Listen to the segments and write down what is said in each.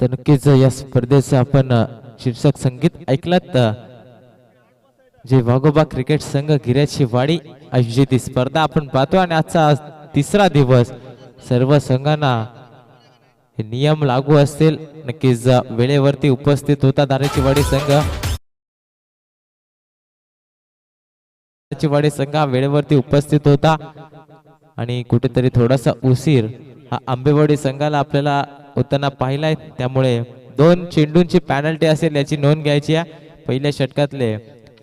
तर नक्कीच या स्पर्धेचं आपण शीर्षक संगीत ऐकलात. जे वाघोबा क्रिकेट संघ गिऱ्याची वाडी आयोजित ही स्पर्धा आपण पाहतो आणि आजचा तिसरा दिवस सर्व संघांना हे नियम लागू असतील. नक्कीच वेळेवरती उपस्थित होता धाराची वाडी संघ. वाडी संघ वेळेवरती उपस्थित होता आणि कुठेतरी थोडासा उशीर हा आंबेवाडी संघाला आपल्याला होताना पाहिलाय. त्यामुळे 2 चेंडूंची पॅनल्टी असेल याची नोंद घ्यायची आहे. पहिल्या षटकातले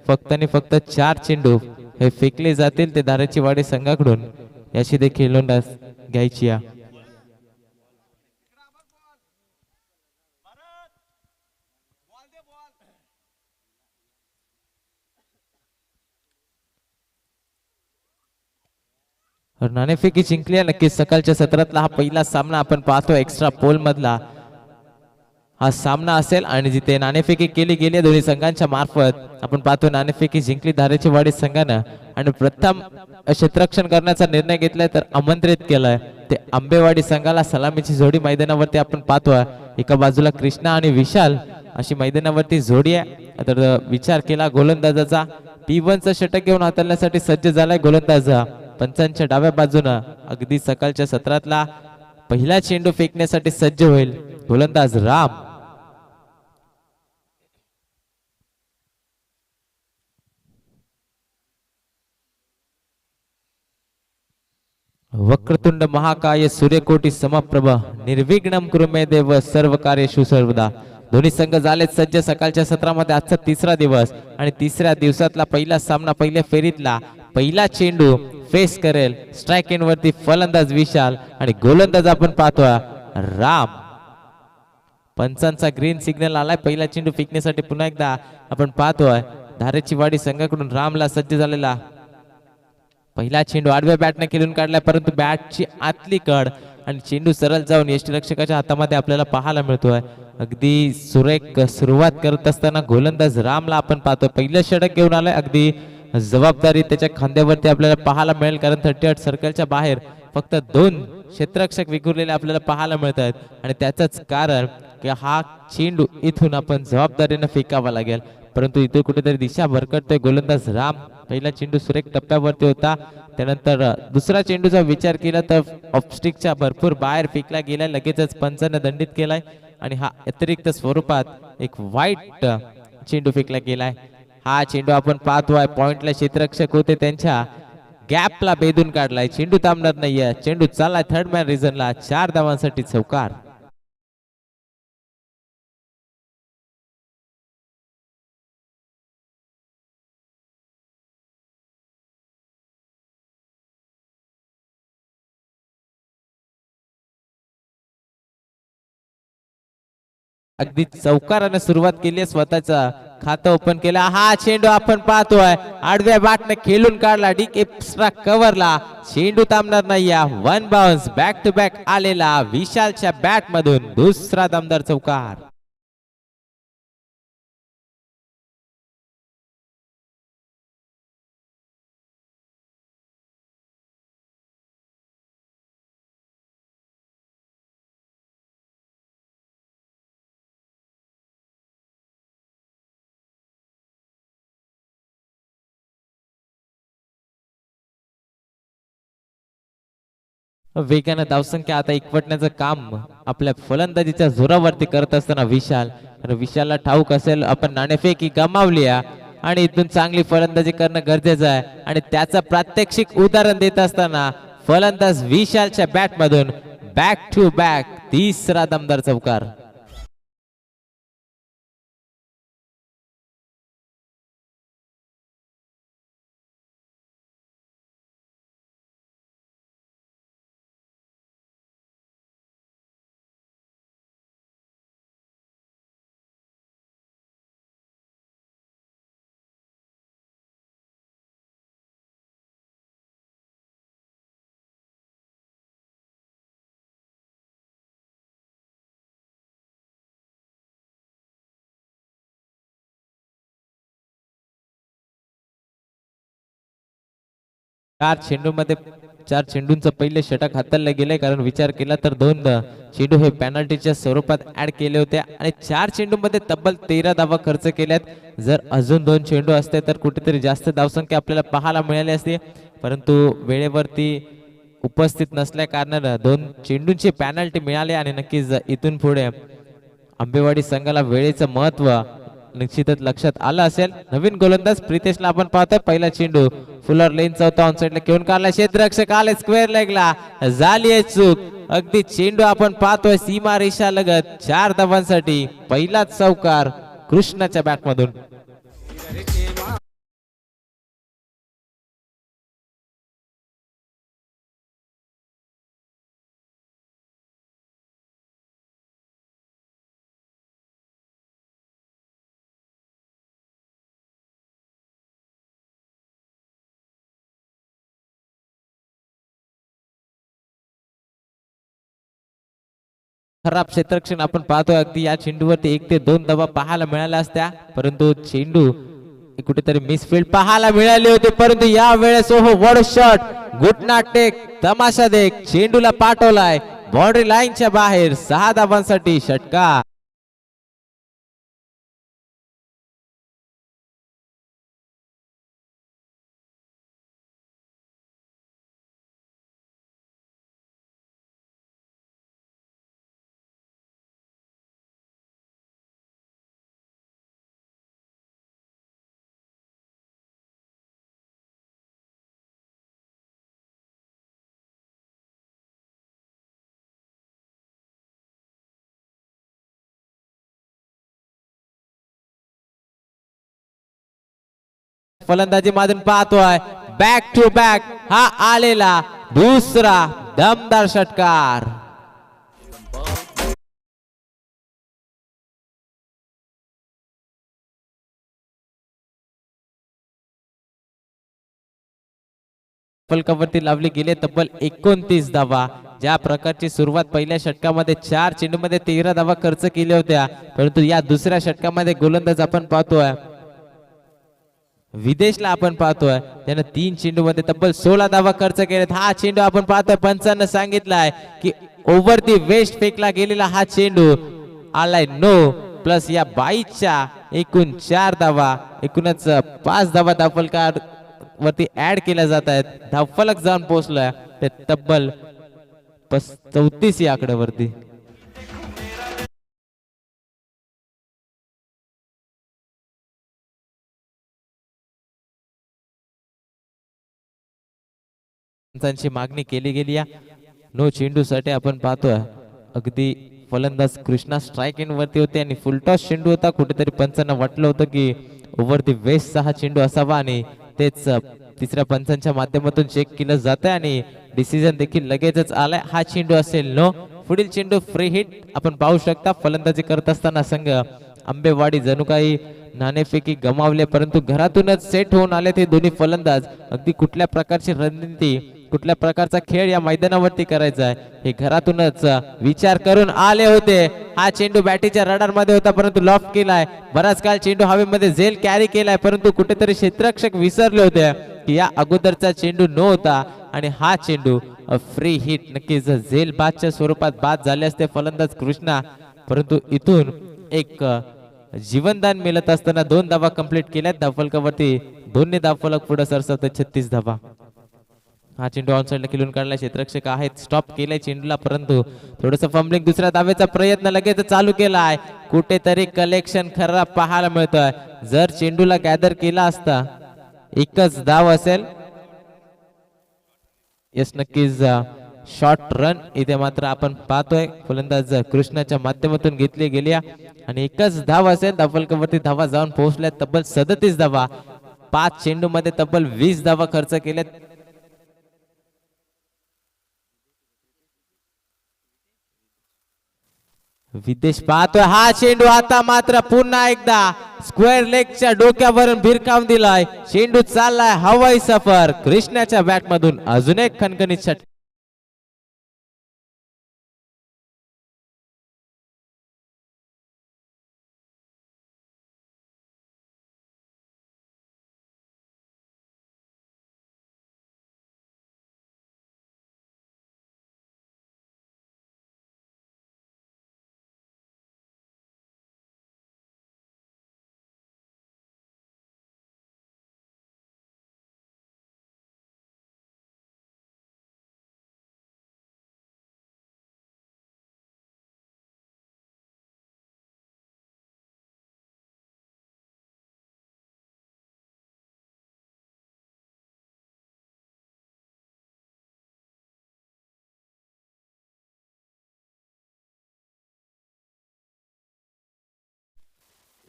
फक्त आणि फक्त 4 चेंडू हे फेकले जातील ते धाराची वाडी संघाकडून, याची देखील नोंद घ्यायची आहे. नाणेफेकी जिंकली. नक्कीच सकाळच्या सत्रातला हा पहिला सामना आपण पाहतो एक्स्ट्रा पोल मधला हा सामना असेल आणि जिथे नाणेफेकी केली गेली दोन्ही संघांच्या मार्फत आपण पाहतो नाणेफेकी जिंकली धाराची वाडी संघानं आणि प्रथम क्षेत्ररक्षण करण्याचा निर्णय घेतलाय तर आमंत्रित केलाय ते आंबेवाडी संघाला. सलामीची जोडी मैदानावरती आपण पाहतोय. एका बाजूला कृष्णा आणि विशाल अशी मैदानावरती जोडी आहे. तर विचार केला गोलंदाजाचा P1चं षटक घेऊन हाताळण्यासाठी सज्ज झालाय गोलंदाज. पंचांच्या डाव्या बाजूनं अगदी सकाळच्या सत्रातला पहिला चेंडू फेकण्यासाठी सज्ज होईल गोलंदाज राम. वक्रतुंड महाकाय सूर्यकोटी समप्रभ निर्विघ्नम कुरु मे देव सर्व कार्येषु सर्वदा. दोन्ही संघ झाले सज्ज सकाळच्या सत्रामध्ये. आजचा तिसरा दिवस आणि तिसऱ्या दिवसातला पहिला सामना पहिल्या फेरीतला पहिला चेंडू फेस करेल स्ट्राइक एंड वरती फलंदाज विशाल आणि गोलंदाज आपण पाहतोय राम. पंचांचा ग्रीन सिग्नल आलाय पहिला चेंडू फेकण्यासाठी. पुन्हा एकदा आपण पाहतोय धाराची वाडी संघाकडून रामला सज्ज झालेला पहिला चेंडू आडव्या बॅटने खेळून काढलाय परंतु बॅटची आतली कड आणि चेंडू सरळ जाऊन यष्टीरक्षकाच्या हातामध्ये आपल्याला पाहायला मिळतोय. अगदी सुरेख सुरुवात करत असताना गोलंदाज रामला आपण पाहतोय पहिलं षटक घेऊन आलाय. अगदी जबाबदारी त्याच्या खांद्यावरती आपल्याला पाहायला मिळेल कारण 38 सर्कलच्या बाहेर फक्त 2 क्षेत्ररक्षक विखुरलेले आपल्याला पाहायला मिळत आहेत आणि त्याचंच कारण की हा चेंडू इथून आपण जबाबदारीने फेकावा लागेल. परंतु इथे कुठेतरी दिशा भरकटतोय गोलंदाज राम. पहिला चेंडू सुरेख टप्प्यावरती होता. त्यानंतर दुसरा चेंडूचा विचार केला तर ऑफस्टिकच्या भरपूर बाहेर फेकला गेलाय. लगेचच पंचाने दंडित केलाय आणि हा अतिरिक्त स्वरूपात एक वाईट चेंडू फेकला गेलाय. हा चेंडू आपण पाहतोय पॉइंटला क्षेत्ररक्षक होते त्यांच्या गॅपला बेधून काढलाय. चेंडू थांबणार नाहीये. चेंडू चाललाय थर्ड मॅन रिझनला. 4 धावांसाठी चौकार. अगदी चौकाराने सुरुवात केली. स्वतःचा खातं ओपन केलं. हा चेंडू आपण पाहतोय आडव्या बॅटने खेळून काढला डीक एक्स्ट्रा कव्हरला. चेंडू थांबणार नाही. One bounce back to back आलेला विशालच्या बॅट मधून दुसरा दमदार चौकार. वेगानं धावसंख्या आता एकवटण्याचं काम आपल्या फलंदाजीच्या जोरावरती करत असताना विशालला ठाऊक असेल आपण नाणेफेक ही गमावली आणि इथून चांगली फलंदाजी करणं गरजेचं आहे आणि त्याचं प्रात्यक्षिक उदाहरण देत असताना फलंदाज विशालच्या बॅट मधून बॅक टू बॅक तिसरा दमदार चौकार. चार चेंडू मध्ये 4 चेंडूंचं पहिले षटक हाताळलं गेले, कारण विचार केला तर 2 चेंडू हे पेनल्टीच्या स्वरूपात ऍड केले होते आणि 4 चेंडूमध्ये तब्बल 13 धावा खर्च केल्यात. जर अजून 2 चेंडू असते तर कुठेतरी जास्त धावसंख्या आपल्याला पाहायला मिळाली असती, परंतु वेळेवरती उपस्थित नसल्या कारणानं 2 चेंडूंची पेनल्टी मिळाली आणि नक्कीच इथून पुढे आंबेवाडी संघाला वेळेचं महत्व निश्चितच लक्षात आलं असेल. नवीन गोलंदाज प्रितेशला आपण पाहतोय. पहिला चेंडू फुलर लेन चौथा ऑन साइडला घेऊन काढला, क्षेत्ररक्षक आले स्क्वेअर लेगला, झाली आहे चूक. अगदी चेंडू आपण पाहतोय सीमा रेषा लगत 4 धावांसाठी पहिलाच चौकार कृष्णाच्या बॅटमधून. खराब क्षेत्ररक्षण आपण पाहतोय. अगदी या चेंडूवरती 1 ते 2 धावा पाहायला मिळाल्या असत्या, परंतु चेंडू कुठेतरी मिसफील्ड पाहायला मिळाली होती. परंतु या वेळेस ओहो वड शॉट घुटना टेक तमाशा देख चेंडूला पाठवलाय बाउंड्री लाईनच्या बाहेर. 6 धावांसाठी षटकार. फलंदाजी माधून पाहतोय बॅक टू बॅक हा आलेला दुसरा दमदार षटकार. फलकावरती लावली गेले तब्बल 29 धावा. ज्या प्रकारची सुरुवात पहिल्या षटकामध्ये 4 चेंडूमध्ये 13 धावा खर्च केल्या होत्या, परंतु या दुसऱ्या षटकामध्ये गोलंदाज आपण पाहतोय विदेशला आपण पाहतोय त्यानं 3 चेंडू मध्ये तब्बल 16 धावा खर्च केलेत. हा चेंडू आपण पाहतोय पंचांना सांगितलाय की ओव्हर दी वेस्ट फेकला गेलेला हा चेंडू आलाय नो, प्लस या 22च्या एकूण 4 धावा, एकूणच 5 धावा धावफलकार वरती ऍड केल्या जात आहेत. धावफलक जाऊन पोहोचलाय ते तब्बल 34 या आकड्यावरती. पंचांची मागणी केली गेली या नो चेंडू साठी आपण पाहतोय अगदी फलंदाज कृष्णा स्ट्राइक इन वरती होते आणि फुलटॉस चेंडू होता. कुठेतरी पंचांना वाटलं होतं की ओव्हर दी वेस्टचा हा चेंडू असावा आणि तेच तिसऱ्या पंचांच्या माध्यमातून चेक केलं जात आहे आणि डिसिजन देखील लगेचच आलाय. हा चेंडू असेल नो. पुढील चेंडू फ्री हिट आपण पाहू शकता. फलंदाजी करत असताना संघ आंबेवाडी जणू काही नाणेफेकी गमावले, परंतु घरातूनच सेट होऊन आले ते दोन्ही फलंदाज. अगदी कुठल्या प्रकारची रणनीती कुठल्या प्रकारचा खेळ या मैदानावरती करायचा आहे हे घरातूनच विचार करून आले होते. हा चेंडू बॅटीच्या रडार मध्ये होता, परंतु लॉफ्ट केलाय. बराच काळ चेंडू हवेमध्ये झेल कॅरी केलाय, परंतु कुठेतरी क्षेत्ररक्षक विसरले होते की या अगोदरचा चेंडू नो होता आणि हा चेंडू फ्री हिट. नक्कीच झेल बादच्या स्वरूपात बाद झाले असते फलंदाज कृष्णा, परंतु इथून एक जीवनदान मिळत असताना 2 धावा कंप्लीट केल्यात. धावफलकावरती दोन्ही धावफलक पुढे सरसावत 36 धावा. हा चेंडू ऑन साइडला खेळून काढला. क्षेत्ररक्षक आहेत स्टॉप केलाय चेंडूला, परंतु थोडस फंबलिंग दुसऱ्या धावेचा प्रयत्न लगेच चालू केलाय. कुठेतरी कलेक्शन खराब पाहायला मिळतोय. जर चेंडूला गॅदर केला असता एकच धाव असेल. यस नक्कीच शॉर्ट रन इथे मात्र आपण पाहतोय फलंदाज कृष्णाच्या माध्यमातून घेतली गेली आणि एकच धाव असेल. धावफलकावरती धावा जाऊन पोहोचल्यात तब्बल 37 धावा. 5 चेंडू मध्ये तब्बल 20 धावा खर्च केल्यात. विदेश पाहतोय हा चेंडू आता मात्र पुन्हा एकदा स्क्वेअर लेगच्या डोक्यावरून भिरकावून दिलाय. चेंडू चाललाय हवाई सफर. कृष्णाच्या बॅट मधून अजून एक खणखणीत षटकार.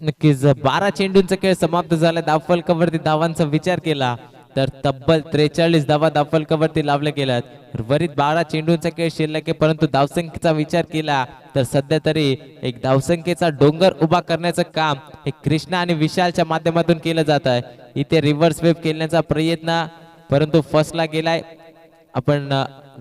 नक्कीच 12 चेंडूंचा खेळ समाप्त झाला. धावफलकावरती धावांचा विचार केला तर तब्बल 43 धावा धावफलकावरती लावल्या गेल्यात. उर्वरित 12 चेंडूंचा खेळ शिल्लक आहे, परंतु धावसंख्येचा विचार केला तर सध्या तरी एक धावसंख्येचा डोंगर उभा करण्याचं काम हे कृष्णा आणि विशालच्या माध्यमातून केलं जात आहे. इथे रिव्हर्स वेव्ह खेळण्याचा प्रयत्न परंतु फसला गेलाय. आपण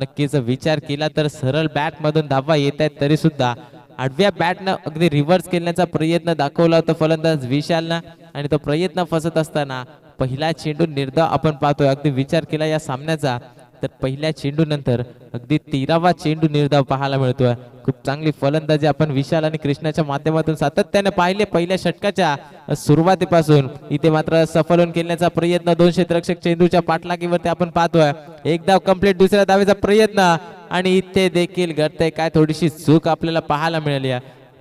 नक्कीच विचार केला तर सरळ बॅट मधून धावा येत आहेत तरी सुद्धा आडव्या बॅटनं अगदी रिव्हर्स खेळण्याचा प्रयत्न दाखवला होता फलंदाज विशालनं आणि तो प्रयत्न फसत असताना पहिला चेंडू निर्धाव आपण पाहतोय. अगदी विचार केला या सामन्याचा तर पहिल्या चेंडू नंतर अगदी 13वा चेंडू निर्धाव पाहायला मिळतोय. खूप चांगली फलंदाजी आपण विशाल आणि कृष्णाच्या माध्यमातून सातत्याने पाहिले. पहिल्या षटकाच्या सुरुवातीपासून इथे मात्र सफल होऊन खेळण्याचा प्रयत्न. 2 क्षेत्ररक्षक चेंडूच्या पाठलागीवरती आपण पाहतोय. एक धाव कंप्लीट, दुसऱ्या धावेचा प्रयत्न आणि इथे देखील घडतंय काय, थोडीशी चूक आपल्याला पाहायला मिळाली.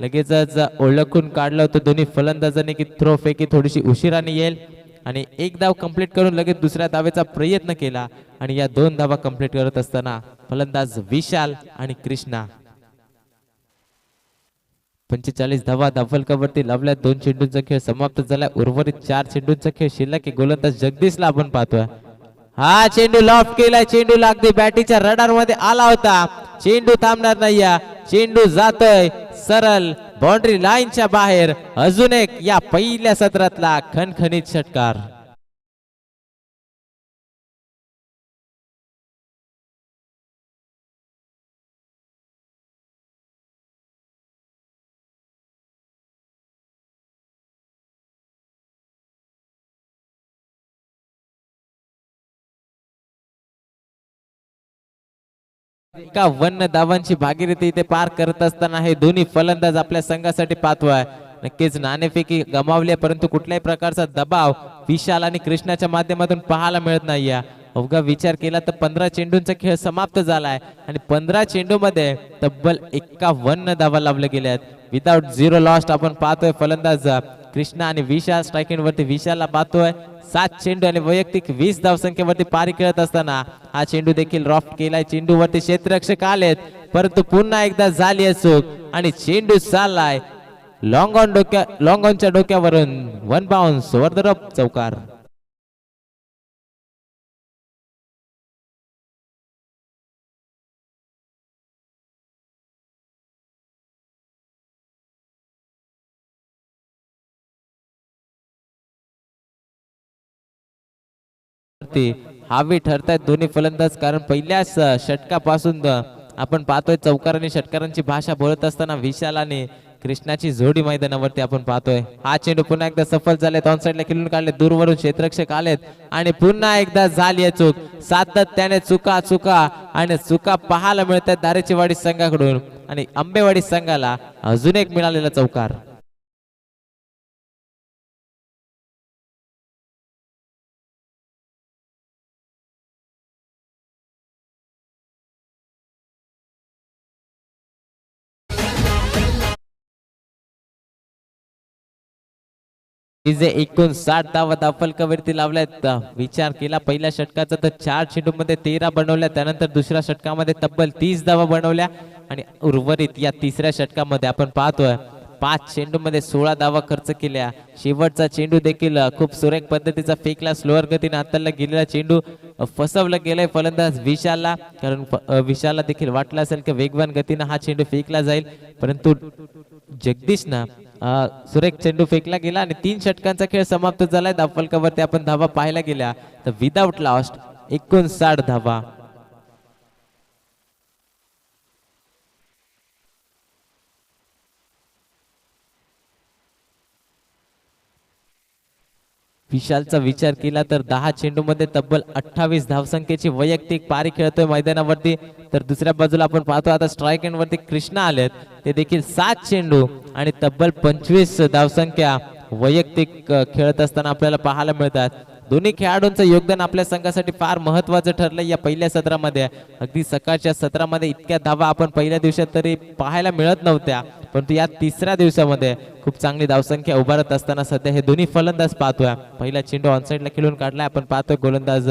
लगेचच ओळखून काढलं होतं दोन्ही फलंदाजांनी की थ्रो फेकी थोडीशी उशिराने येईल आणि एक धाव कंप्लीट करून लगेच दुसऱ्या धावेचा प्रयत्न केला आणि या 2 धावा कंप्लीट करत असताना फलंदाज विशाल आणि कृष्णा 45 धावा धावफलकावरती लावल्या. 2 चेंडूंचा खेळ समाप्त झाला. उर्वरित 4 चेंडूंचा खेळ शिल्लक आहे. गोलंदाज जगदीशला आपण पाहतोय. हा चेंडू लॉफ्ट केलाय. चेंडू अगदी बॅटीच्या रडार मध्ये आला होता. चेंडू थांबणार नाही. चेंडू जातोय सरळ बाउंड्री लाईनच्या बाहेर. अजून एक या पहिल्या सत्रातला खणखणीत षटकार. एका वन्न धावांची भागीरथी इथे पार करत असताना हे दोन्ही फलंदाज आपल्या संघासाठी पाहतोय. नक्कीच नाणेफेकी गमावली परंतु कुठल्याही प्रकारचा दबाव विशाल आणि कृष्णाच्या माध्यमातून पाहायला मिळत नाही. अवघा विचार केला तर 15 चेंडूंचा खेळ समाप्त झालाय आणि 15 चेंडू मध्ये तब्बल 51 धावा लावल्या गेल्या आहेत. विदाउट 0 लॉस्ट आपण पाहतोय. फलंदाज कृष्णा आणि विशाल स्ट्रायकिंग वरती विशालला पाहतोय. 7 चेंडू आणि वैयक्तिक 20 धावसंख्येवरती पारी खेळत असताना हा चेंडू देखील रॉफ्ट केलाय. चेंडूवरती क्षेत्ररक्षक आलेत परंतु पुन्हा एकदा झाली आहे चूक आणि चेंडू चाललाय लॉंग ऑनच्या डोक्यावरून. 1 बाउन्स ओव्हर द रफ, चौकार. हावी ठरतायत दोन्ही फलंदाज कारण पहिल्याच षटकापासून आपण पाहतोय चौकार आणि षटकारांची भाषा बोलत असताना विशाल आणि कृष्णाची जोडी मैदानावरती आपण पाहतोय. हा चेंडू पुन्हा एकदा सफल झालेत. ऑन साइडला खेळून काढले. दूरवरून क्षेत्ररक्षक आलेत आणि पुन्हा एकदा झाली आहे चूक. सातत्याने चुका आणि चुका पाहायला मिळतात दारेचीवाडी संघाकडून आणि आंबेवाडी संघाला अजून एक मिळालेला चौकार. जे 59 धावा धावफलकावरती लावल्यात. विचार केला पहिल्या षटकाचा तर 4 चेंडूमध्ये 13 बनवल्या. त्यानंतर दुसऱ्या षटकामध्ये तब्बल 30 धावा बनवल्या आणि उर्वरित या तिसऱ्या षटकामध्ये आपण पाहतोय 5 चेंडूमध्ये 16 धावा खर्च केल्या. शेवटचा चेंडू देखील खूप सुरेख पद्धतीचा फेकला. स्लोअर गतीने हाताळला गेलेला चेंडू फसवला गेलाय फलंदाज विशालला कारण विशालला देखील वाटलं असेल की वेगवान गतीने हा चेंडू फेकला जाईल परंतु जगदीशना सुरेख चेंडू फेकला गेला आणि 3 षटकांचा खेळ समाप्त झालाय. धावफलकावरती आपण धावा पाहायला गेल्या तर विदाउट लॉस्ट 59 धावा. विशालचा विचार केला तर 10 चेंडूमध्ये तब्बल 28 धावसंख्येची वैयक्तिक पारी खेळतोय मैदानावरती. तर दुसऱ्या बाजूला आपण पाहतो आता स्ट्राईक एंड वरती कृष्णा आलेत. ते देखील 7 चेंडू आणि तब्बल 25 धावसंख्या वैयक्तिक खेळत असताना आपल्याला पाहायला मिळतात. दोन्ही खेळाडूंचं योगदान आपल्या संघासाठी फार महत्त्वाचं ठरलं या पहिल्या सत्रामध्ये. अगदी सकाळच्या सत्रामध्ये इतक्या धावा आपण पहिल्या दिवसात तरी पाहायला मिळत नव्हत्या परंतु या तिसऱ्या दिवसामध्ये खूप चांगली धावसंख्या उभारत असताना सध्या हे दोन्ही फलंदाज पाहतोय. पहिला चेंडू ऑनसाइडला खेळून काढलाय आपण पाहतोय. गोलंदाज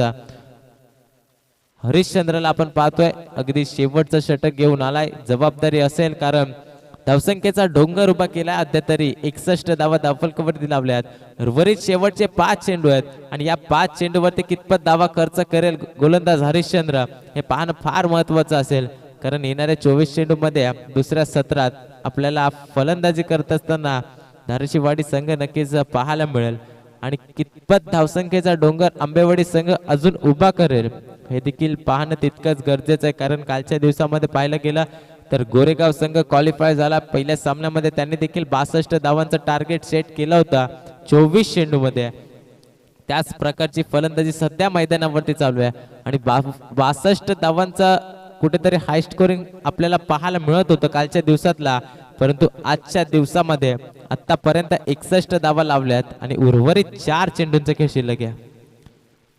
हरिश्चंद्रला आपण पाहतोय अगदी शेवटचं षटक घेऊन आलाय. जबाबदारी असेल कारण धावसंख्येचा डोंगर उभा केला. अद्याप तरी 61 धावा धावफलकावरती लावल्यात. उर्वरित शेवटचे 5 चेंडू आहेत आणि या 5 चेंडूवरती कितपत धावा खर्च करेल गोलंदाज हरिश्चंद्र हे पाहणं फार महत्वाचं असेल, कारण येणाऱ्या 24 चेंडूमध्ये दुसऱ्या सत्रात आपल्याला फलंदाजी करत असताना धाराशिववाडी संघ नक्कीच पाहायला मिळेल आणि कितपत धावसंख्येचा डोंगर आंबेवाडी संघ अजून उभा करेल हे देखील पाहणं तितकंच गरजेचं आहे, कारण कालच्या दिवसामध्ये पाहायला गेलं तर गोरेगाव संघ क्वालिफाय झाला. पहिल्या सामन्यामध्ये त्यांनी देखील 62 धावांचं टार्गेट सेट केलं होतं 24 चेंडूमध्ये. त्याच प्रकारची फलंदाजी सध्या मैदानावरती चालू आहे आणि 62 धावांचा कुठेतरी हाय स्कोरिंग आपल्याला पाहायला मिळत होतं कालच्या दिवसातला, परंतु आजच्या दिवसामध्ये आतापर्यंत 61 धावा लावल्यात आणि उर्वरित 4 चेंडूंचा खेळ शिल्लक आहे.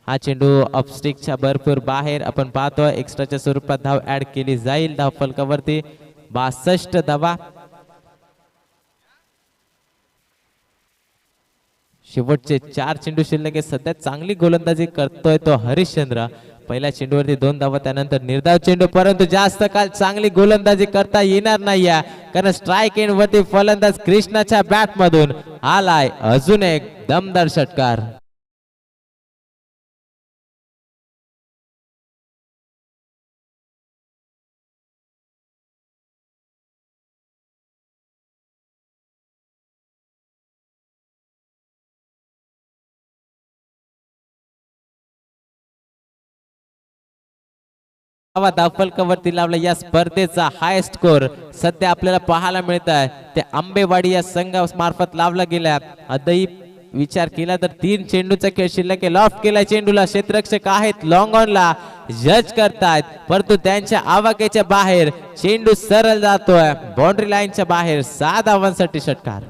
हा चेंडू ऑफस्टिकच्या भरपूर बाहेर आपण पाहतोय. एक्स्ट्राच्या स्वरूपात धाव ऍड केली जाईल धाव फलकावरती. 62 धावा. शेवटचे 4 चेंडू शिल्लक आहे. सध्या चांगली गोलंदाजी करतोय तो हरिश्चंद्र. पहिल्या चेंडूवरती 2 धावा, त्यानंतर निर्धाव चेंडू, परंतु जास्त काल चांगली गोलंदाजी करता येणार नाहीये, कारण स्ट्राईक एंड वरती फलंदाज कृष्णाच्या बॅट मधून आलाय अजून एक दमदार षटकार. धावफलकावरती लावला. या स्पर्धेचा हाय स्कोर सध्या आपल्याला पाहायला मिळत आहे ते आंबेवाडी या संघामार्फत लावला गेला. अद्याप विचार केला तर 3 चेंडूचा खेळ शिल्लक आहे. लॉफ्ट केला चेंडूला, क्षेत्ररक्षक आहेत लॉंग ऑनला जज करतायत, परंतु त्यांच्या आवाक्याच्या बाहेर चेंडू सरळ जातोय बाउंड्री लाईनच्या बाहेर. 6 धावांसाठी षटकार.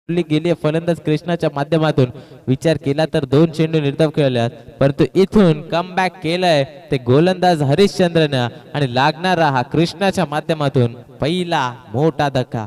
गेली फलंदाज कृष्णाच्या माध्यमातून विचार केला तर 2 चेंडू निर्धाव खेळल्यात, परंतु इथून कमबॅक केलंय ते गोलंदाज हरिश्चंद्रनं आणि लागणारा हा कृष्णाच्या माध्यमातून पहिला मोठा धक्का.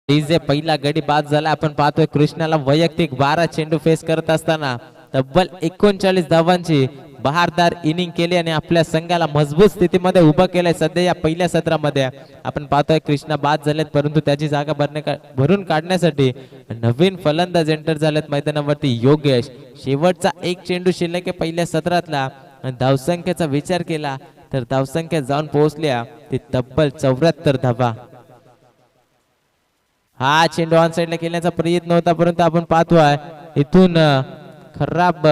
डीजे पहिला गडी बाद झाला. आपण पाहतोय कृष्णाला वैयक्तिक 12 चेंडू फेस करत असताना तब्बल 39 धावांची बहारदार इनिंग केली आणि आपल्या संघाला मजबूत स्थितीमध्ये उभं केलंय. सध्या या पहिल्या सत्रामध्ये आपण पाहतोय कृष्णा बाद झालेत, परंतु त्याची जागा भरून काढण्यासाठी नवीन फलंदाज एंटर झालेत मैदानावरती. योगेश, शेवटचा 1 चेंडू शिल्लक आहे पहिल्या सत्रातला. धावसंख्येचा विचार केला तर धावसंख्या जाऊन पोहोचल्या ती तब्बल 74 धावा. हा चेंडू ऑन साइडला खेळण्याचा प्रयत्न होता, परंतु आपण पाहतोय इथून खराब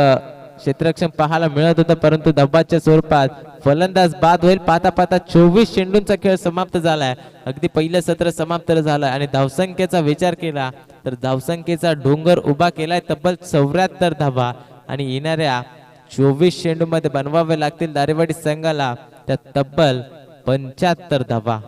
क्षेत्ररक्षण पाहायला मिळत होतं, परंतु धब्बाच्या स्वरूपात फलंदाज बाद होईल. पाहता पाहता 24 चेंडूंचा खेळ समाप्त झालाय. अगदी पहिलं सत्र समाप्त झालंय आणि धावसंख्येचा विचार केला तर धावसंख्येचा डोंगर उभा केलाय तब्बल 74 धावा आणि येणाऱ्या 24 चेंडू मध्ये बनवावे लागतील दारेवाडी संघाला त्या तब्बल 75 धावा.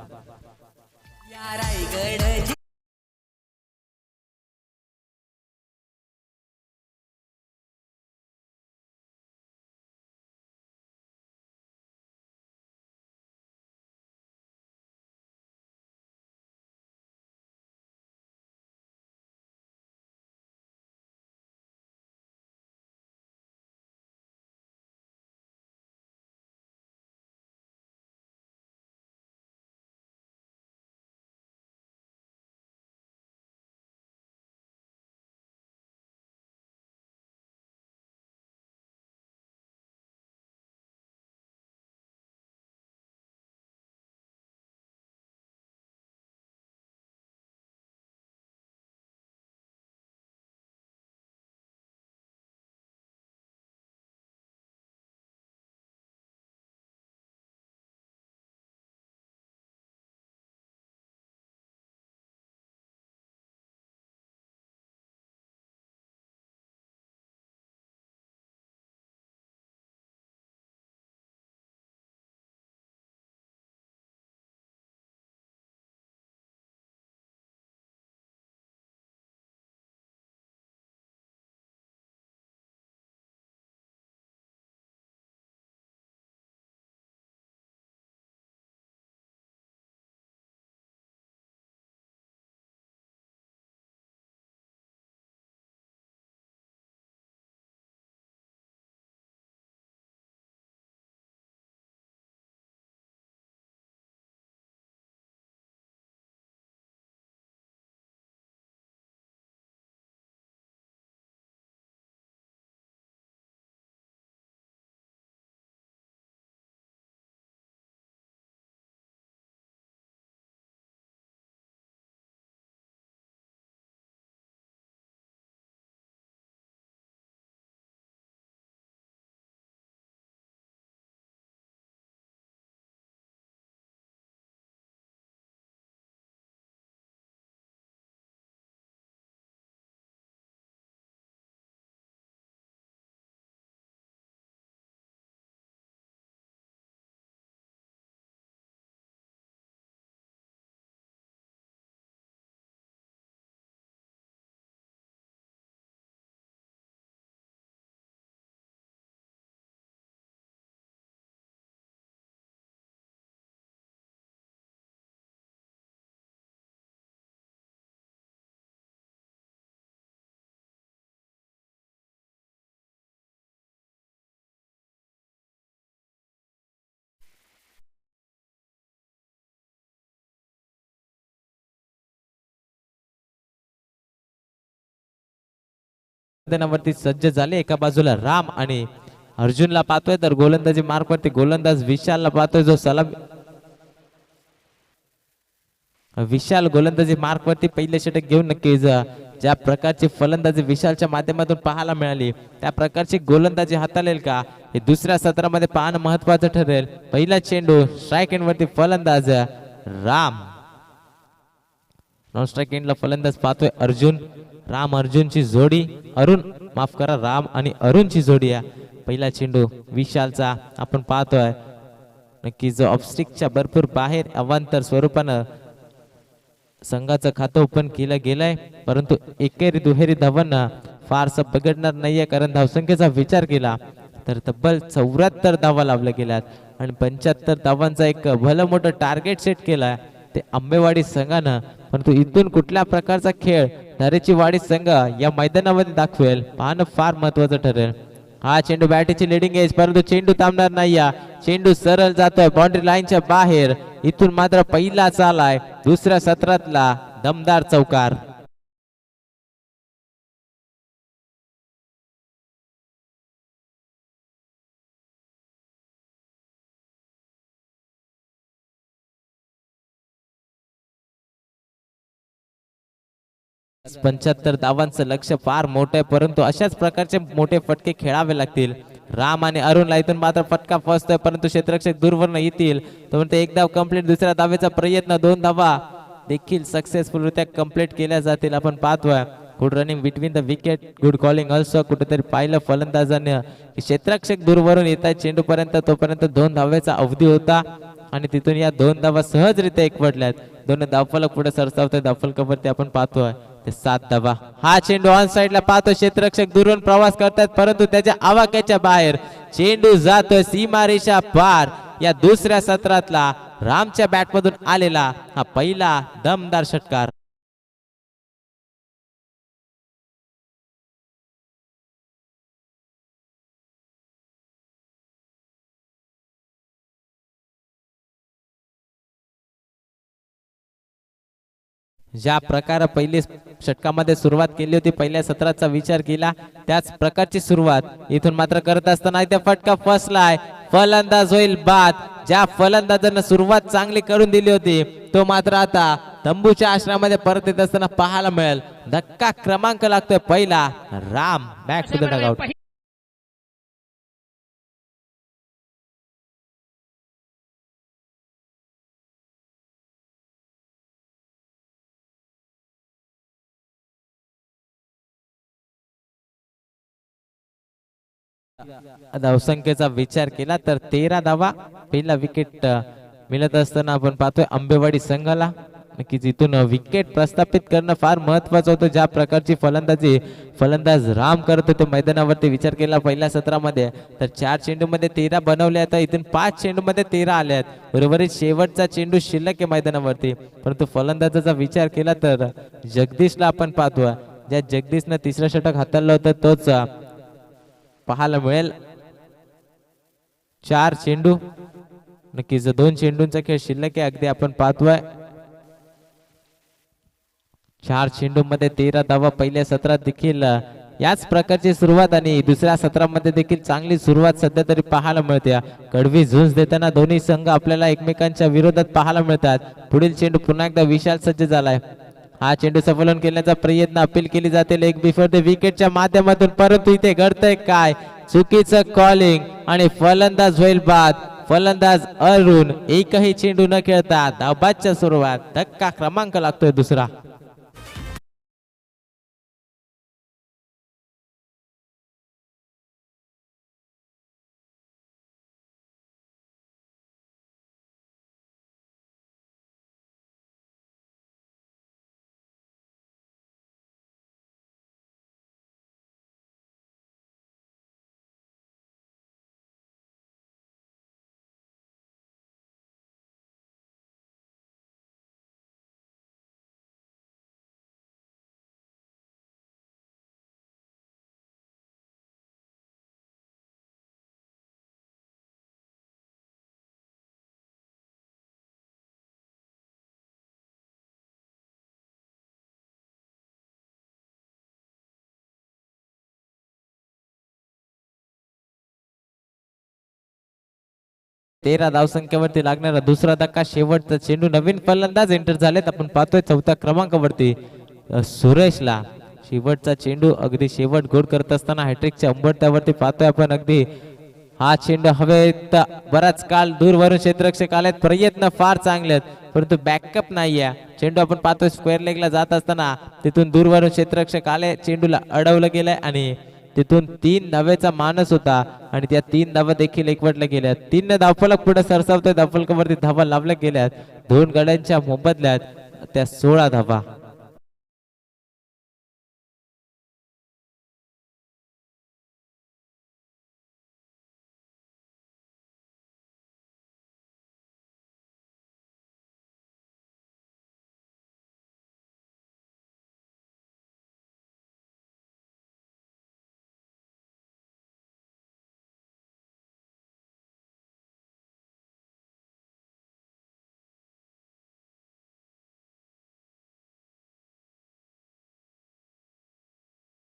मैदानावरती सज्ज झाले. एका बाजूला राम आणि अर्जुनला पाहतोय, तर गोलंदाजी मार्कवरती गोलंदाज विशालला पाहतोय, जो सलाम विशाल गोलंदाजी मार्कवरती पहिले षटक घेऊन नक्कीच ज्या प्रकारची फलंदाजी विशालच्या माध्यमातून पाहायला मिळाली त्या प्रकारची गोलंदाजी हाताळेल का हे दुसऱ्या सत्रामध्ये पाहणं महत्वाचं ठरेल. पहिला चेंडू स्ट्राईक एंडवरती फलंदाज राम, नॉन स्ट्राईक एंडला फलंदाज पाहतोय अर्जुन. राम अर्जुनची जोडी, अरुण माफ करा, राम आणि अरुणची जोडी आहे. पहिला चेंडू विशालचा आपण पाहतोय, नक्कीच ऑफस्टिकच्या भरपूर बाहेर अवांतर स्वरूपानं संघाचं खातं ओपन केलं गेलंय, परंतु एकेरी दुहेरी धावांना फारसं बिघडणार नाहीये, कारण धावसंख्येचा विचार केला तर तब्बल 74 धावा लावल्या गेल्यात आणि 75 धावांचा एक भलं मोठं टार्गेट सेट केलाय ते आंबेवाडी संघानं. परंतु इथून कुठल्या प्रकारचा खेळ धारेची वाडी संघ या मैदानामध्ये दाखवेल पाहणं फार महत्वाचं ठरेल. हा चेंडू बॅटीची लिडिंग एज, परंतु चेंडू थांबणार नाही. चेंडू सरळ जातोय बाउंड्री लाईनच्या बाहेर. इथून मात्र पहिला चालाय दुसऱ्या सत्रातला दमदार चौकार. पंच्याहत्तर धावांचं लक्ष फार मोठं आहे, परंतु अशाच प्रकारचे मोठे फटके खेळावे लागतील. राम आणि अरुणला इथून मात्र फटका फसतोय, परंतु क्षेत्ररक्षक दूरवरनं येतील. तर एक धाव कंप्लीट. दुसऱ्या धावेचा प्रयत्न, 2 धावा देखील सक्सेसफुलरित्या कंप्लीट केल्या जातील. आपण पाहतोय good running between the wicket, good calling also. कुठेतरी पाहिलं फलंदाजाने की क्षेत्ररक्षक दूरवरून येत आहे चेंडूपर्यंत, तोपर्यंत 2 धावेचा अवधी होता आणि तिथून या 2 धावा सहजरित्या एकवटल्यात. 2 धावफलक पुढे सरसावतोय. धावफलकावरती आपण पाहतोय 7 धावा. हा चेंडू ऑन साइडला पाहतो, क्षेत्ररक्षक दुरून प्रवास करतात, परंतु त्याच्या आवाक्याच्या बाहेर चेंडू जातोय सीमारेषा पार. या दुसऱ्या सत्रातला रामच्या बॅटमधून आलेला हा पहिला दमदार षटकार. ज्या प्रकारे पहिली षटकामध्ये सुरुवात केली होती, पहिल्या सत्राचा विचार केला त्याच प्रकारची सुरुवात इथून मात्र करत असताना त्या फटका फसलाय. फलंदाज होईल बाद. ज्या फलंदाजांना सुरुवात चांगली करून दिली होती तो मात्र आता तंबूच्या आश्रयामध्ये परत येत असताना पाहायला मिळेल. धक्का क्रमांक लागतोय पहिला. Ram back to the dugout. धावसंख्येचा विचार केला तर 13 धावा पहिला विकेट मिळत असताना आपण पाहतोय आंबेवाडी संघाला. नक्कीच इथून विकेट प्रस्थापित करणं फार महत्वाचं होतं. ज्या प्रकारची फलंदाजी फलंदाज राम करत होते मैदानावरती विचार केला पहिल्या सत्रामध्ये तर 4 चेंडूमध्ये 13 बनवले आहेत. इथून 5 चेंडूमध्ये 13 आले आहेत. उर्वरित शेवटचा चेंडू शिल्लक आहे मैदानावरती, परंतु फलंदाजाचा विचार केला तर जगदीशला आपण पाहतोय. ज्या जगदीशनं तिसरं षटक हाताळलं होतं तोच पाहायला मिळेल. 4 चेंडू, नक्कीच 2 चेंडूंचा खेळ शिल्लक आहे. अगदी आपण पाहतोय 4 चेंडू मध्ये 13 धावा. पहिल्या सत्रात देखील याच प्रकारची सुरुवात आणि दुसऱ्या सत्रामध्ये देखील चांगली सुरुवात सध्या तरी पाहायला मिळते. कडवी झुंज देताना दोन्ही संघ आपल्याला एकमेकांच्या विरोधात पाहायला मिळतात. पुढील चेंडू पुन्हा एकदा विशाल सज्ज झालाय. हा चेंडू सफलन करण्याचा प्रयत्न अपील केली जाते लेग बिफोर द विकेटच्या माध्यमातून, परंतु इथे घडतंय काय, चुकीचं कॉलिंग आणि फलंदाज होईल बाद. फलंदाज अरुण एकही चेंडू न खेळता धावबादच्या सुरुवात. धक्का क्रमांक लागतोय दुसरा. 13 धावसंख्येवरती लागणारा दुसरा धक्का, शेवटचा चेंडू, नवीन फलंदाज एंटर झालेत. आपण पाहतोय चौथ्या क्रमांकावरती सुरेशला शेवटचा चेंडू अगदी शेवट गोड करत असताना हॅट्रिकच्या उंबरठ्यावरती पाहतोय आपण. अगदी हा चेंडू हवेत बराच काळ दूरवरून क्षेत्ररक्षक आलेत, प्रयत्न फार चांगले आहेत परंतु बॅकअप नाहीये. चेंडू आपण पाहतोय स्क्वेअर लेगला जात असताना तिथून दूरवरून क्षेत्ररक्षक आले, चेंडूला अडवलं गेलंय आणि तिथून 3 धावेचा मानस होता आणि त्या 3 धावा देखील एकवटल्या गेल्या. 3 धावफलक पुढे सरसावतोय, धावफलकावरती धावा लावल्या गेल्यात. 2 गड्यांच्या मोबदल्यात त्या 16 धावा.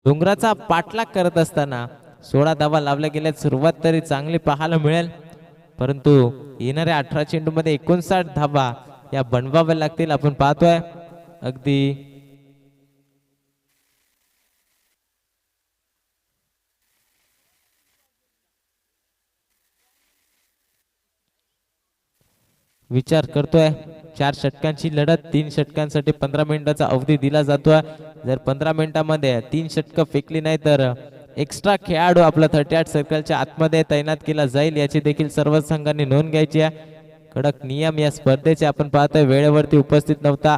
डोंगराचा पाठलाग करत असताना 16 धावा लावल्या गेल्या. सुरुवात तरी चांगली पाहायला मिळेल परंतु येणाऱ्या 18 चेंडू मध्ये 59 धावा या बनवाव्या लागतील. आपण पाहतोय अगदी विचार करतोय. 4 षटकांची लढत, 3 षटकांसाठी 15 मिनिटाचा अवधी दिला जातोय. जर 15 मिनिटांमध्ये 3 षटकं फेकली नाही तर एक्स्ट्रा खेळाडू आपला 38 सर्कलच्या आतमध्ये तैनात केला जाईल, याची देखील सर्व संघांनी नोंद घ्यायची आहे. कडक नियम या स्पर्धेचे. आपण पाहतोय वेळेवरती उपस्थित नव्हता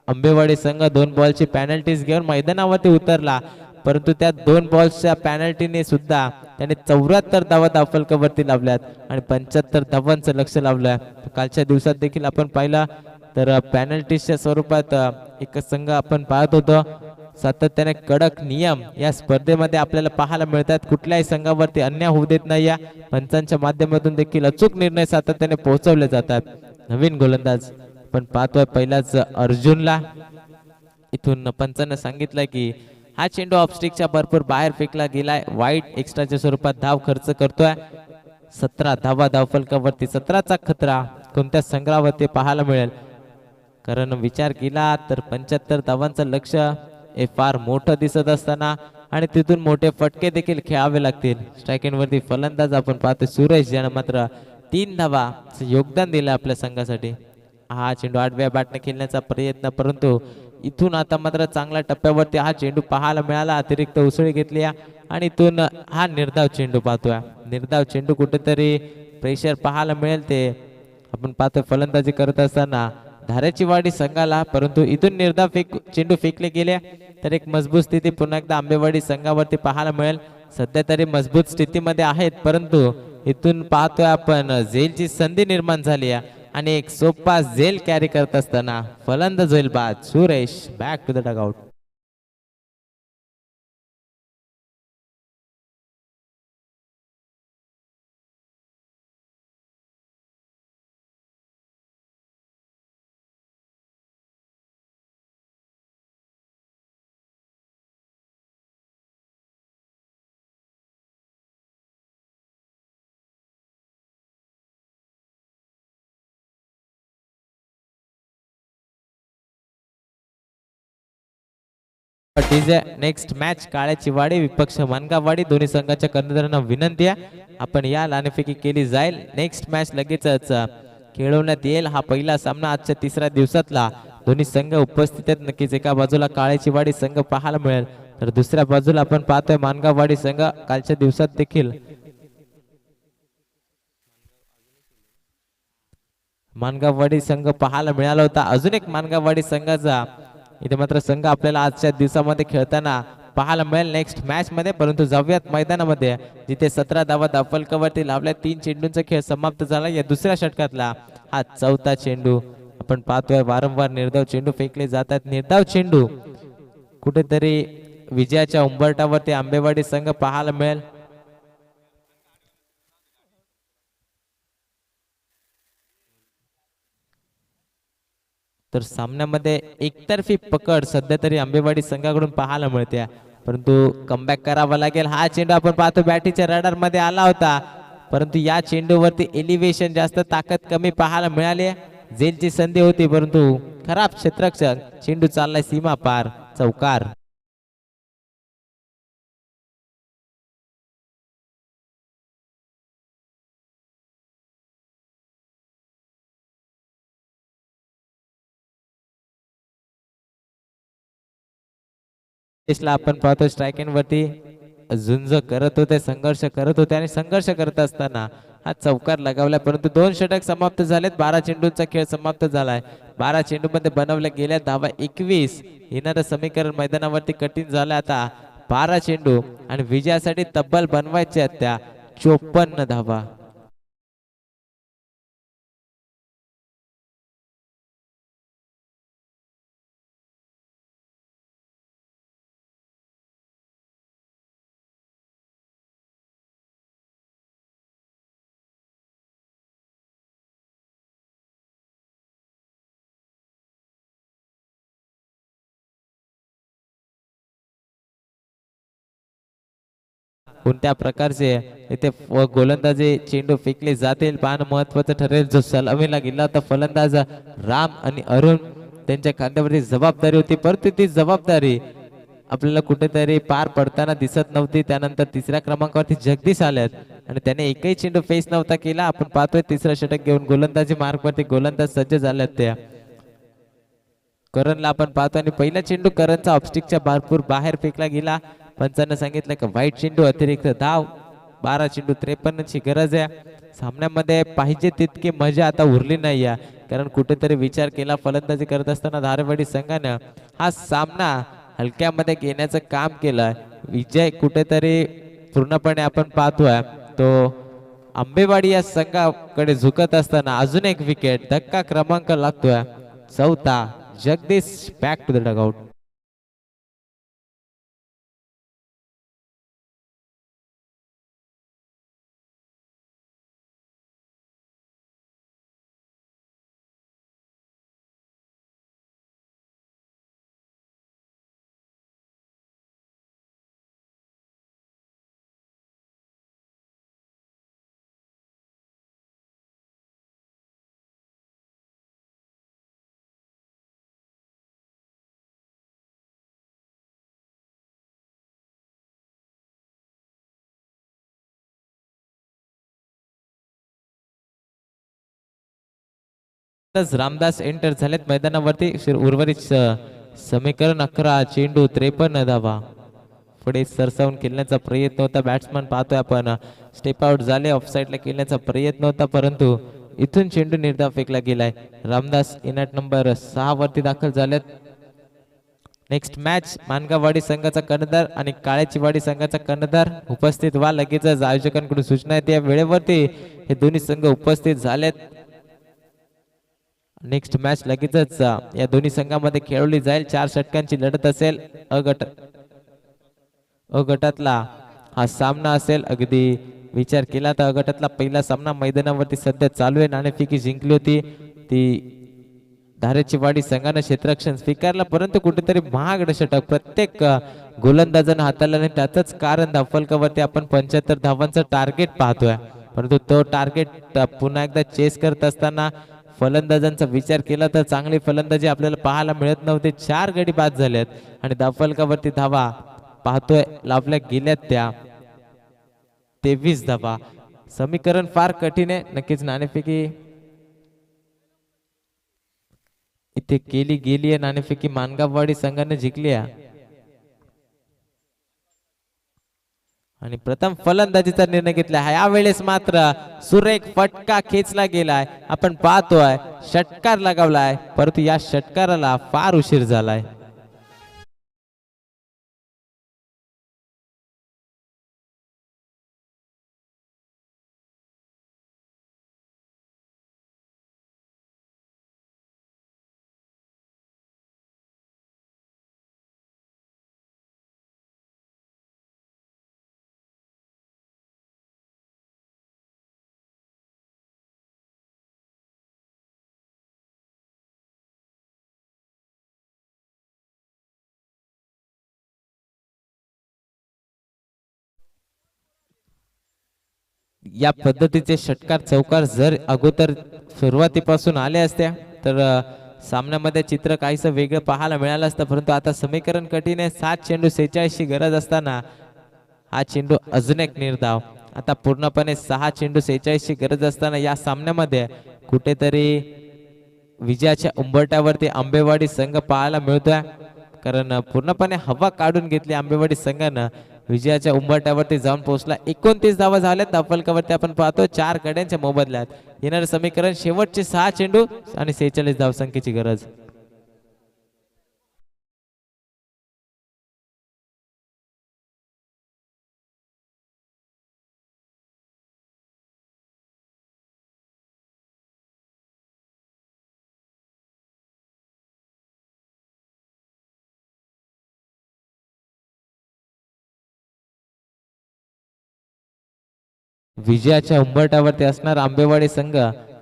आंबेवाडी संघ. 2 बॉलची पॅनल्टीज घेऊन मैदानावरती उतरला परंतु त्या 2 बॉल्सच्या पॅनल्टीने सुद्धा त्याने 74 धावा धावफलकावरती लावल्यात आणि 75 धावांचं लक्ष लावलंय. कालच्या दिवसात देखील आपण पाहिला तर पॅनल्टीजच्या स्वरूपात एक संघ आपण पाहत होतो. सातत्याने कडक नियम या स्पर्धेमध्ये आपल्याला पाहायला मिळतात. कुठल्याही संघावरती अन्याय होऊ देत नाही. या पंचांच्या माध्यमातून देखील अचूक निर्णय सातत्याने पोहोचवले जातात. नवीन गोलंदाज पण पाहतोय पहिलाच अर्जुनला. इथून पंचांना सांगितलंय की हा चेंडू ऑफस्टिकच्या भरपूर बाहेर फेकला गेलाय, वाईट एक्स्ट्राच्या स्वरूपात धाव खर्च करतोय. 17 धावा धावफलकावरती, 17चा खतरा कोणत्या संघावरती पाहायला मिळेल. कारण विचार केला तर 75 धावांचं लक्ष हे फार मोठं दिसत असताना आणि तिथून मोठे फटके देखील खेळावे लागतील. स्ट्रायकिंग वरती फलंदाज आपण पाहतो सुरेश, ज्यानं मात्र 3 धावा योगदान दिलं आपल्या संघासाठी. हा चेंडू आडव्या बॅटने खेळण्याचा प्रयत्न परंतु इथून आता मात्र चांगल्या टप्प्यावरती हा चेंडू पाहायला मिळाला. अतिरिक्त उसळी घेतली आणि इथून हा निर्धाव चेंडू पाहतोय. निर्धाव चेंडू कुठेतरी प्रेशर पाहायला मिळेल ते आपण पाहतोय फलंदाजी करत असताना धाऱ्याची वाडी संघाला. परंतु इथून निर्धाव चेंडू फेकले गेले तर एक मजबूत स्थिती पुन्हा एकदा आंबेवाडी संघावरती पाहायला मिळेल. सध्या तरी मजबूत स्थितीमध्ये आहेत परंतु इथून पाहतोय आपण झेलची संधी निर्माण झाली आहे आणि एक सोपा झेल कॅरी करत असताना फलंदाज होईल बाद. Suresh back to the dugout. Next match काळ्याची वाडी विपक्ष मानगाववाडी. दोन्ही संघाच्या कर्णधारांना विनंती आहे आपण या नाणेफेकी केली जाईल. नेक्स्ट मॅच लगेचच खेळवण्यात येईल. हा पहिला सामना आजच्या 3ऱ्या दिवसातला. दोन्ही संघ उपस्थित आहेत. नक्कीच एका बाजूला काळ्याची वाडी संघ पाहायला मिळेल तर दुसऱ्या बाजूला आपण पाहतोय मानगाववाडी संघ. कालच्या दिवसात देखील मानगाववाडी संघ पाहायला मिळाला होता. अजून एक मानगाववाडी संघाचा इथे मात्र संघ आपल्याला आजच्या दिवसामध्ये खेळताना पाहायला मिळेल नेक्स्ट मॅच मध्ये. परंतु जाऊयात मैदानामध्ये जिथे 17 धावा धावफलकावरती लावल्या. 3 चेंडूंचा खेळ समाप्त झाला. या दुसऱ्या षटकातला हा 4था चेंडू आपण पाहतोय. वारंवार निर्धाव चेंडू फेकले जातात. निर्धाव चेंडू कुठेतरी विजयाच्या उंबरठावरती आंबेवाडी संघ पाहायला मिळेल. तर सामन्यामध्ये एकतर्फी पकड सध्या तरी आंबेवाडी संघाकडून पाहायला मिळते परंतु कमबॅक करावा लागेल. हा चेंडू आपण पाहतो बॅटीच्या रडार मध्ये आला होता परंतु या चेंडूवरती एलिव्हेशन जास्त ताकद कमी पाहायला मिळाली. झेलची संधी होती परंतु खराब क्षेत्ररक्षक, चेंडू चाललाय सीमा पार, चौकार. आपण पाहतो स्ट्राईक एंड वरती झुंज करत होते, संघर्ष करत होते आणि संघर्ष करत असताना हा चौकार लगावला. परंतु 2 षटक समाप्त झालेत. 12 चेंडूंचा खेळ समाप्त झालाय. 12 चेंडू मध्ये बनवल्या गेल्या धावा 21. येणारं समीकरण मैदानावरती कठीण झालं आता. 12 चेंडू आणि विजयासाठी तब्बल बनवायच्या त्या 54 धावा. कोणत्या प्रकारचे इथे गोलंदाजी चेंडू फेकले जातील पाहणं महत्वाचं ठरेल. जो सलामीला गेला होता फलंदाज राम आणि अरुण त्यांच्या खांद्यावरती जबाबदारी होती, परंतु ती जबाबदारी आपल्याला कुठेतरी पार पडताना दिसत नव्हती. त्यानंतर तिसऱ्या क्रमांकावरती जगदीश आल्यात आणि त्याने एकही चेंडू फेस नव्हता केला. आपण पाहतोय तिसरं षटक घेऊन गोलंदाजी मार्गवरती गोलंदाज सज्ज झाल्यात. त्या करणला आपण पाहतो आणि पहिला चेंडू करणचा ऑफस्टिकच्या भरपूर बाहेर फेकला गेला. पंचांना सांगितलं की वाईट चेंडू अतिरिक्त धाव. 12 चेंडू 53 ची गरज आहे. सामन्यामध्ये पाहिजे तितकी मजा आता उरली नाही आहे, कारण कुठेतरी विचार केला फलंदाजी करत असताना धारवाडी संघानं हा सामना हलक्यामध्ये घेण्याचं काम केलं. विजय कुठेतरी पूर्णपणे आपण पाहतोय तो आंबेवाडी या संघाकडे झुकत असताना अजून एक विकेट धक्का क्रमांक लागतोय 4था. Jagdish back to the dugout. Ramdas enter झालेत मैदानावरती. उर्वरित समीकरण 11 चेंडू 53 धावा. पुढे सरसावून खेळण्याचा प्रयत्न होता. बॅट्समन पाहतोय आपण स्टेप आउट झाले. ऑफ साईडला खेळण्याचा प्रयत्न होता, परंतु इथून चेंडू निर्धाव फेकला गेलाय. रामदास इनॅट नंबर 6 वरती दाखल झालेत. नेक्स्ट मॅच मानगावाडी संघाचा कर्णधार आणि काळ्याचीवाडी संघाचा कर्णधार उपस्थित व्हा. लगेचच आयोजकांकडून सूचना येते वेळेवरती हे दोन्ही संघ उपस्थित झालेत. नेक्स्ट मॅच लगेचच या दोन्ही संघामध्ये खेळवली जाईल. 4 षटकांची लढत असेल. अ गटातला हा सामना असेल. अगदी विचार केला तर अ गटातला पहिला सामना मैदानावरती सध्या चालू आहे. नाणेफेकी जिंकली होती ती धारेचीवाडी संघाने क्षेत्ररक्षण स्वीकारला, परंतु कुठेतरी महागड षटक प्रत्येक गोलंदाजानं हाताळलं आणि त्याचंच कारण धावफलकावरती आपण 75 धावांचं टार्गेट पाहतोय. परंतु तो टार्गेट पुन्हा एकदा चेस करत असताना फलंदाजांचा विचार केला तर चांगली फलंदाजी आपल्याला पाहायला मिळत नव्हती. 4 गडी बाद झालेत आणि धावफलकावरती धावा पाहतोय लावल्या गेल्यात त्या 23 धावा. समीकरण फार कठीण आहे. नक्कीच नाणेफेकी इथे केली गेली आहे. नाणेफेकी मानगाववाडी संघाने जिंकली आहे आणि प्रथम फलंदाजीचा निर्णय घेतला आहे. यावेळेस मात्र सुरेख फटका खेचला गेलाय. आपण पाहतोय षटकार लगावलाय, परंतु या षटकाराला फार उशीर झालाय. या पद्धतीचे षटकार चौकार जर अगोदर सुरुवातीपासून आले असत्या तर सामन्यामध्ये चित्र काहीसं वेगळं पाहायला मिळालं असतं, परंतु आता समीकरण कठीण आहे. 7 चेंडू 46 ची गरज असताना हा चेंडू अजून एक निर्धाव. आता पूर्णपणे 6 चेंडू 46 ची गरज असताना या सामन्यामध्ये कुठेतरी विजयाच्या उंबरट्यावरती आंबेवाडी संघ पाहायला मिळतोय, कारण पूर्णपणे हवा काढून घेतली आंबेवाडी संघानं. विजयाच्या उंबरट्यावरती जाऊन पोहोचला. 29 धावा झाल्यात फलकावरती आपण पाहतो 4 गड्यांच्या मोबदल्यात. येणारं समीकरण शेवटचे 6 चेंडू आणि 46 धावसंख्येची गरज. विजयाच्या उंबरठ्यावरती असणार आंबेवाडी संघ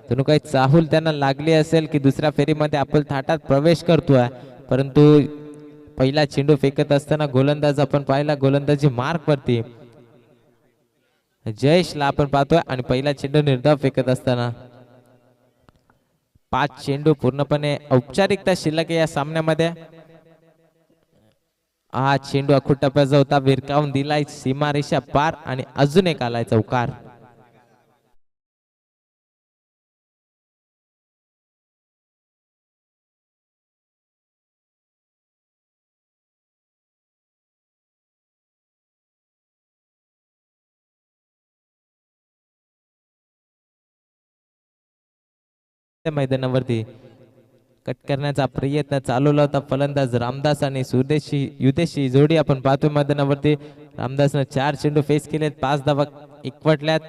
जणू काही चाहूल त्यांना लागली असेल की दुसऱ्या फेरीमध्ये आपण थाटात प्रवेश करतोय, परंतु पहिला चेंडू फेकत असताना गोलंदाज आपण पाहिला गोलंदाजी मार्क वरती जयेशला आपण पाहतोय आणि पहिला चेंडू निर्धाव फेकत असताना 5 चेंडू पूर्णपणे औपचारिकता शिल्लक या सामन्यामध्ये. हा चेंडू अखूट टप्प्याचा होता, विरकावून दिलाय सीमारेषा पार आणि अजून एक आलाय चौकार. मैदानावरती कट करण्याचा प्रयत्न चालवला होता फलंदाज रामदास आणि सुदेशी युदेशी जोडी आपण पाहतोय मैदानावरती. रामदासनं 4 चेंडू फेस केलेत, 5 धावा एकवटल्यात.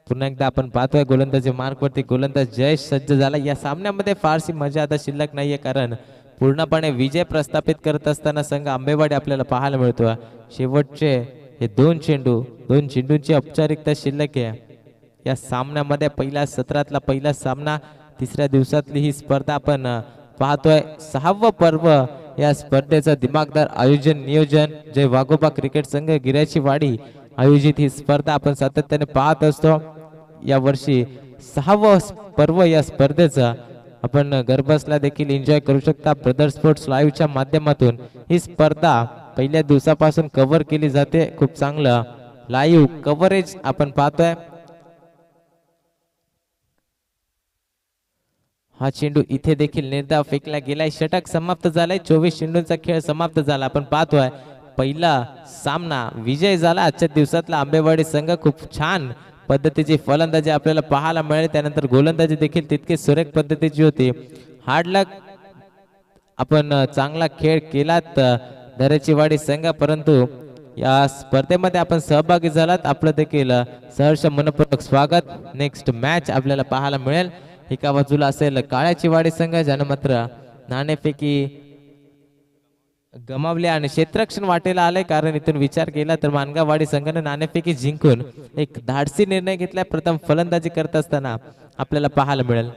पुन्हा एकदा आपण पाहतोय गोलंदाजी मार्क वरती गोलंदाज जयेश सज्ज झाला. या सामन्यामध्ये फारशी मजा आता शिल्लक नाहीये, कारण पूर्णपणे विजय प्रस्थापित करत असताना संघ आंबेवाडी आपल्याला पाहायला मिळतोय. शेवटचे हे 2 चेंडूंची औपचारिकता शिल्लक आहे या सामन्यामध्ये. पहिल्या सत्रातला पहिला सामना, तिसऱ्या दिवसातली ही स्पर्धा आपण पाहतोय. 6वं पर्व या स्पर्धेचं दिमागदार आयोजन नियोजन जय वाघोबा क्रिकेट संघ गिराची वाडी आयोजित ही स्पर्धा आपण सातत्याने पाहत असतो. या वर्षी 6वं पर्व या स्पर्धेचं आपण घरबसल्या देखील एन्जॉय करू शकता. ब्रदर स्पोर्ट्स लाईव्हच्या माध्यमातून ही स्पर्धा पहिल्या दिवसापासून कव्हर केली जाते. खूप चांगलं लाईव्ह कव्हरेज आपण पाहतोय. हा चेंडू इथे देखील निर्धाव फेकला गेलाय. षटक समाप्त झालाय. 24 चेंडूंचा खेळ समाप्त झाला. आपण पाहतोय पहिला सामना विजय झाला. आजच्या दिवसातला आंबेवाडी संघ खूप छान पद्धतीची फलंदाजी आपल्याला पाहायला मिळेल. त्यानंतर गोलंदाजी देखील तितकी सुरेख पद्धतीची होती. हार्ड लक आपण चांगला खेळ केलात दरेचीवाडी संघ, परंतु या स्पर्धेमध्ये आपण सहभागी झालात. आपलं देखील सहर्ष मनपूर्वक स्वागत. नेक्स्ट मॅच आपल्याला पाहायला मिळेल. एका बाजूला असेल काळ्याची वाडी संघ ज्यानं मात्र नाणेफेकी गमावले आणि क्षेत्ररक्षण वाटेला आले, कारण इथून विचार केला तर मानगावाडी संघाने नाणेफेकी जिंकून एक धाडसी निर्णय घेतला. प्रथम फलंदाजी करत असताना आपल्याला पाहायला मिळेल.